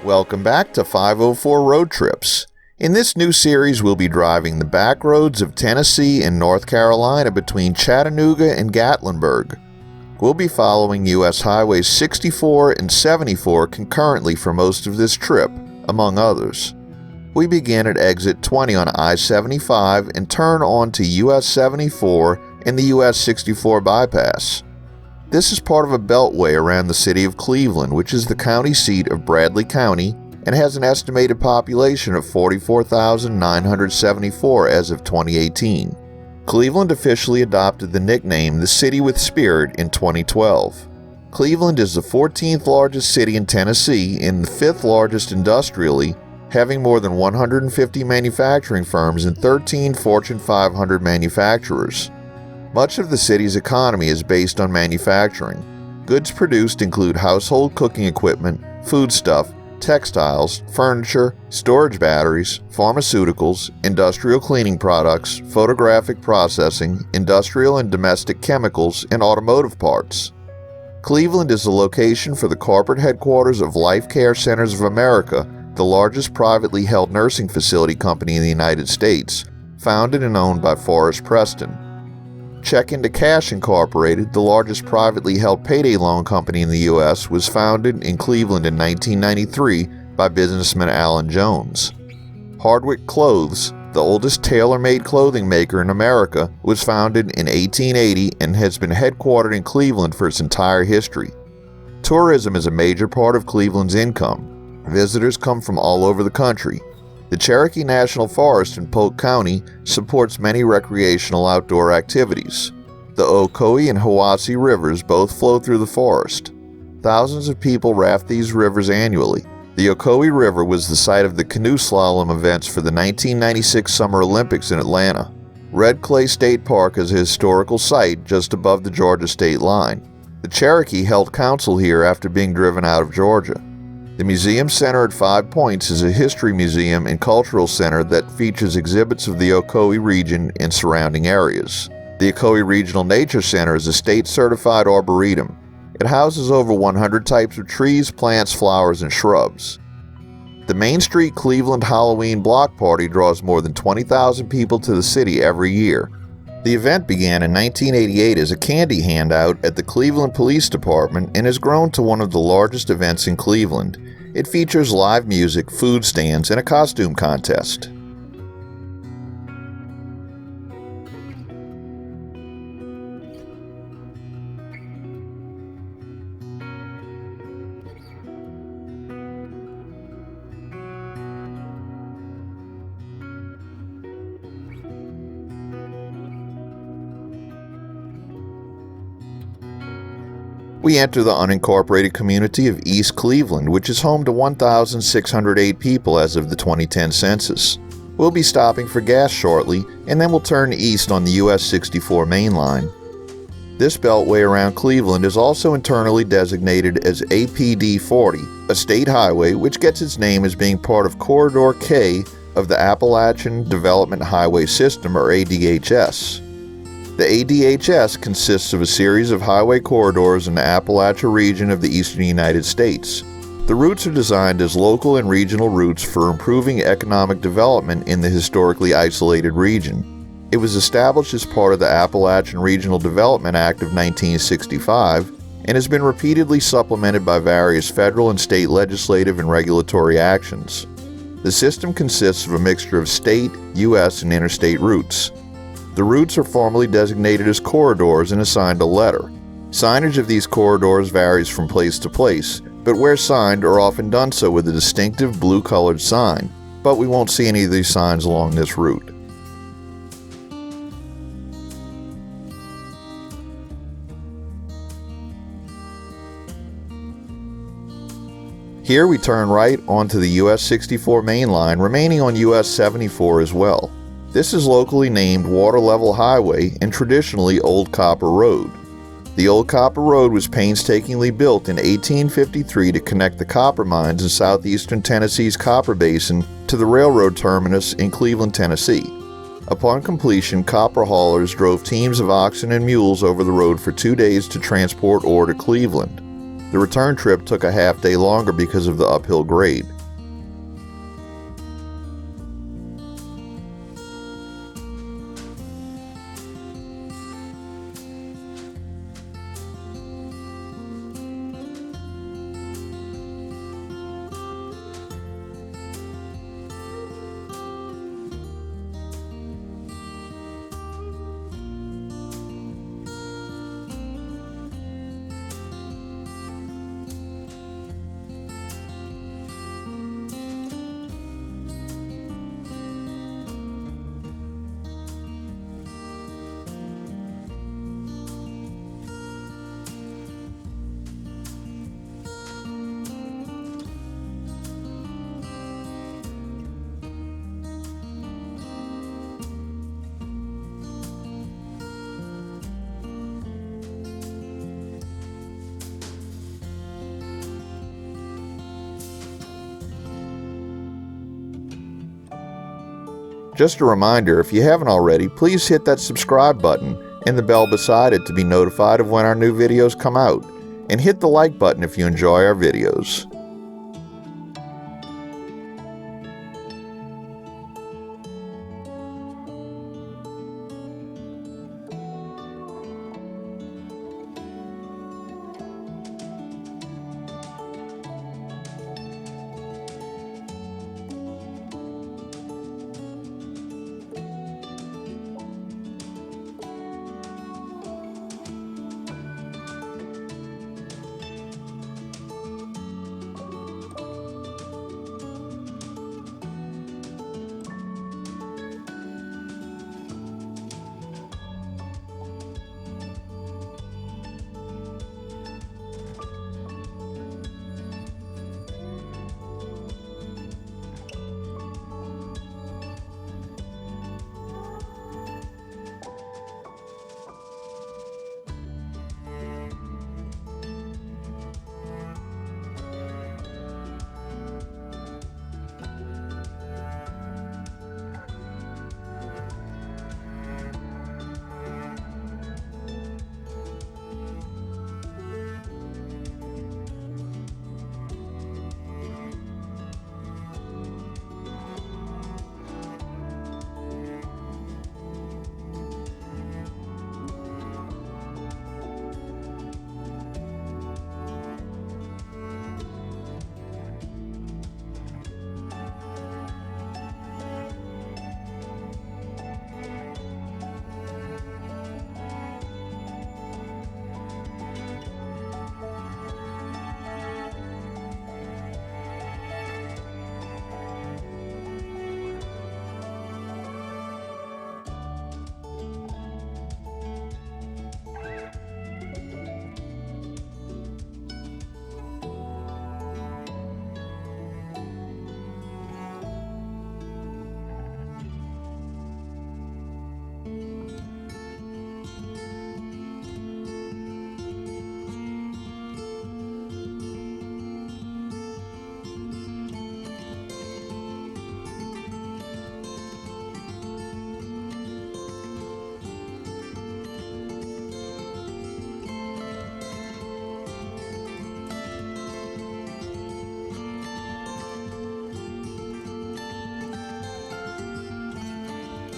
Welcome back to 504 Road Trips. In this new series, we'll be driving the back roads of Tennessee and North Carolina between Chattanooga and Gatlinburg. We'll be following U.S. Highways 64 and 74 concurrently for most of this trip, among others. We begin at exit 20 on I-75 and turn on to US 74 and the US 64 bypass. This is part of a beltway around the city of Cleveland, which is the county seat of Bradley County and has an estimated population of 44,974 as of 2018. Cleveland officially adopted the nickname the City with Spirit in 2012. Cleveland is the 14th largest city in Tennessee and the 5th largest industrially, having more than 150 manufacturing firms and 13 Fortune 500 manufacturers. Much of the city's economy is based on manufacturing. Goods produced include household cooking equipment, foodstuff, textiles, furniture, storage batteries, pharmaceuticals, industrial cleaning products, photographic processing, industrial and domestic chemicals, and automotive parts. Cleveland is the location for the corporate headquarters of Life Care Centers of America, the largest privately held nursing facility company in the United States, founded and owned by Forrest Preston. Check Into Cash Incorporated, the largest privately held payday loan company in the U.S., was founded in Cleveland in 1993 by businessman Alan Jones. Hardwick Clothes, the oldest tailor-made clothing maker in America, was founded in 1880 and has been headquartered in Cleveland for its entire history. Tourism is a major part of Cleveland's income. Visitors come from all over the country. The Cherokee National Forest in Polk County supports many recreational outdoor activities. The Ocoee and Ocoee Rivers both flow through the forest. Thousands of people raft these rivers annually. The Ocoee River was the site of the canoe slalom events for the 1996 Summer Olympics in Atlanta. Red Clay State Park is a historical site just above the Georgia state line. The Cherokee held council here after being driven out of Georgia. The Museum Center at 5 Points is a history museum and cultural center that features exhibits of the Ocoee region and surrounding areas. The Ocoee Regional Nature Center is a state-certified arboretum. It houses over 100 types of trees, plants, flowers, and shrubs. The Main Street Cleveland Halloween Block Party draws more than 20,000 people to the city every year. The event began in 1988 as a candy handout at the Cleveland Police Department and has grown to one of the largest events in Cleveland. It features live music, food stands, and a costume contest. We enter the unincorporated community of East Cleveland, which is home to 1,608 people as of the 2010 census. We'll be stopping for gas shortly, and then we'll turn east on the US 64 main line. This beltway around Cleveland is also internally designated as APD 40, a state highway which gets its name as being part of Corridor K of the Appalachian Development Highway System, or ADHS. The ADHS consists of a series of highway corridors in the Appalachia region of the eastern United States. The routes are designed as local and regional routes for improving economic development in the historically isolated region. It was established as part of the Appalachian Regional Development Act of 1965 and has been repeatedly supplemented by various federal and state legislative and regulatory actions. The system consists of a mixture of state, U.S., and interstate routes. The routes are formally designated as corridors and assigned a letter. Signage of these corridors varies from place to place, but where signed are often done so with a distinctive blue-colored sign, but we won't see any of these signs along this route. Here we turn right onto the US 64 main line, remaining on US 74 as well. This is locally named Water Level Highway and traditionally Old Copper Road. The Old Copper Road was painstakingly built in 1853 to connect the copper mines in southeastern Tennessee's Copper Basin to the railroad terminus in Cleveland, Tennessee. Upon completion, copper haulers drove teams of oxen and mules over the road for 2 days to transport ore to Cleveland. The return trip took a half day longer because of the uphill grade. Just a reminder, if you haven't already, please hit that subscribe button and the bell beside it to be notified of when our new videos come out. And hit the like button if you enjoy our videos.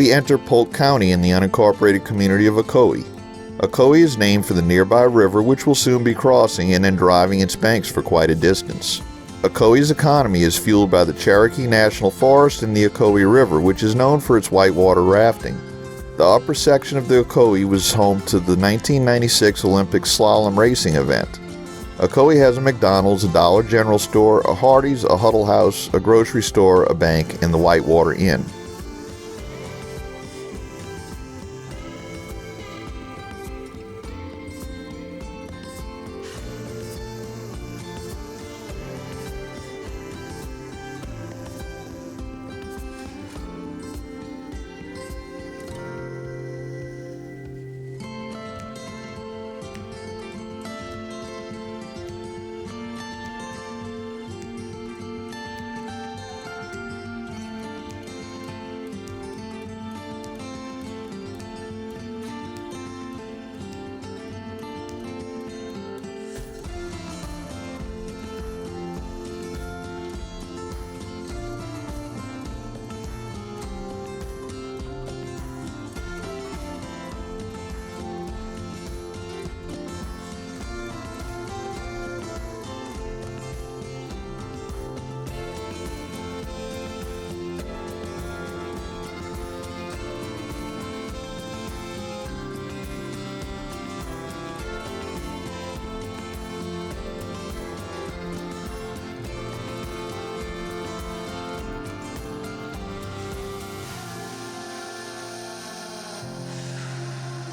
We enter Polk County in the unincorporated community of Ocoee. Ocoee is named for the nearby river, which will soon be crossing and then driving its banks for quite a distance. Ocoee's economy is fueled by the Cherokee National Forest and the Ocoee River, which is known for its whitewater rafting. The upper section of the Ocoee was home to the 1996 Olympic slalom racing event. Ocoee has a McDonald's, a Dollar General store, a Hardee's, a Huddle House, a grocery store, a bank, and the Whitewater Inn.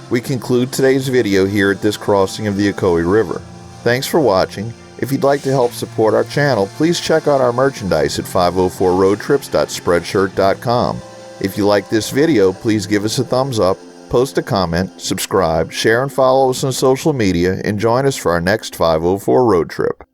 We conclude today's video here at this crossing of the Ocoee River. Thanks for watching. If you'd like to help support our channel, please check out our merchandise at 504roadtrips.spreadshirt.com. If you like this video, please give us a thumbs up, post a comment, subscribe, share and follow us on social media, and join us for our next 504 road trip.